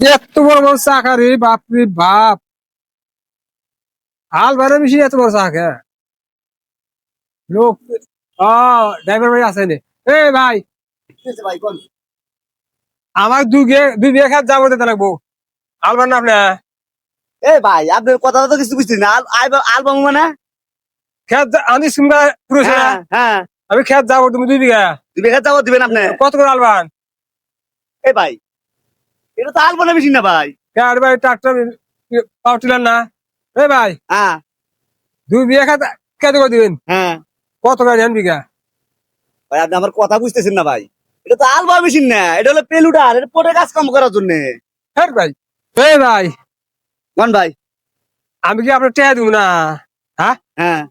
এত বড় বড় চাকা রে, বাপ রে বাপ। হাল বাইরে বেশি এত বড় চাকা লোক। ড্রাইভার ভাই আছে নে? এ ভাই, ভাই কোন আমার দুই বিঘা খেত যাবো দিতে লাগবো। হাল বার না আপনি? এ ভাই আপনার কথা তো কিছু বুঝছি না। অ্যালবাম মানে আমি সিমবা পুরোছে না। হ্যাঁ হ্যাঁ আমি খেত যাবো, তুমি 2 বিঘা। 2 বিঘা যাবো দিবেন আপনি? কত করে আলবান? এ ভাই এটা তো অ্যালবামের মেশিন না ভাই। আর ভাই ট্রাক্টর পাওয়ার টিলার না। এ ভাই, হ্যাঁ 2 বিঘা খেত কত করে দিবেন? হ্যাঁ কত করে নেন বিঘা? ভাই আপনি আমার কথা বুঝতেছেন না ভাই। এটা তো অ্যালবাম মেশিন না, এটা হলো পেলুডার, এটা পরে কাজ কাম করার জন্য। হ্যাঁ ভাই। এ ভাই, কোন ভাই? আমি কি আপনার টেহা দিব না? হ্যাঁ, হ্যাঁ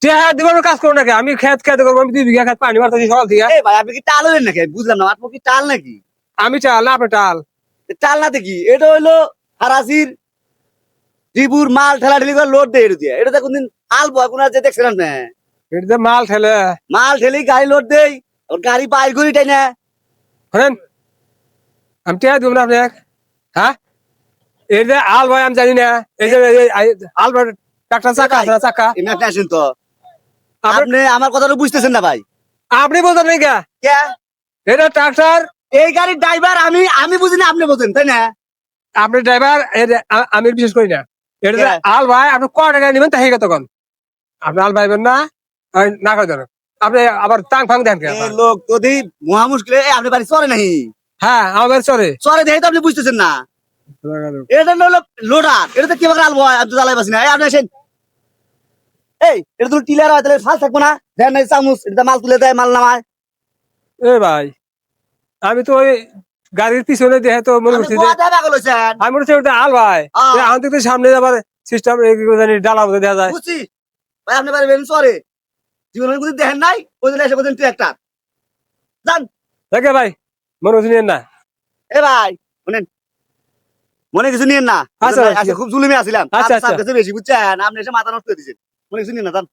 টেহা দেবার কাজ করো নাকি? আমি খেত করবো, আমি 2 বিঘা খেত পানি মারতেছি সকাল থেকে। এ ভাই আপনি কি টাল হলেন নাকি? বুঝলাম না, আপনার কি টাল নাকি? আমি চাল না আপনি টাল? টাল না দেখি, এটা হইলো হারাসির ত্রিপুর মাল ঠেলা ঠেলি করে লোড দেয় এটা দিয়ে। এটা তো কোনদিন আলবো কোন যে দেখছিলাম না। এটা মাল ঠেলে মাল ঠেলি গাড়ি লোড দেই, ওর গাড়ি বাইর করি তাই না। শোনেন, আমি টেহা দিব না আপনাকে। হ্যাঁ, এই যে আল ভাই আমি জানি না। এই যে আল ভাই ট্রাক্টর চাকা আছে না, চাকা এমনি আপনি আসেন তো, আপনি আপনি আমার কথাটা বুঝতেছেন না ভাই। আপনি বোঝেন নাই কে? কে? এটা ট্রাক্টর। এই গাড়ির ড্রাইভার আমি, আমি বুঝি না আপনি বোঝেন তাই না? আপনি ড্রাইভার, আমি বিশেষ করি না। এটা যে কে? আল ভাই, আপনি ক টাকা নেবেন তাই কতক্ষণ? আপনি আল ভাইবেন না, না করে দেন। আপনি আবার টাং ফাং দেন কে? এই লোক যদি মহা মুশকিলে আপনি বাড়ি চলে নাই, হ্যাঁ, আমাদের চলে। চলে দেখে তো আপনি বুঝতেছেন না। এটা হলো লোডার, এটা তো কিভাবে আলবো হয়? আমি তো জ্বালাই পাচ্ছি না। এই আপনি আসেন। এই এটা তো টিলার হয়, তাহলে ফাল থাকবো না? দেন এই চামচ, এটা মাল তুলে দেয়, মাল নামায়। এ ভাই, আমি তো ওই গাড়ির পিছনে দেখে তো মনে আপনি করছি যে, কোয়া দেয় পাগল হয়েছেন। আমি মনে হচ্ছে ওটা আল ভাই। আমি তো সামনে যাবার সিস্টেম জানি ডালা মতো দেখা যায়। বুঝছি ভাই, আপনি বাড়ি বেরোন চরে, জীবনের কোনো দেখেন নাই, ওই জন্য এসে বলছেন তুই একটা জান। দেখে ভাই, মনে হচ্ছে নিয়েন না। এ ভাই শুনেন, মনে কিছু নিয়েন না। আচ্ছা, আচ্ছা খুব জুলুমে আসছিলাম, আচ্ছা, আপনার আচ্ছা। কাছে বেশি বুঝছেন, আপনি এসে মাথা নষ্ট করে দিচ্ছেন। মনে কিছু নিয়েন না জান।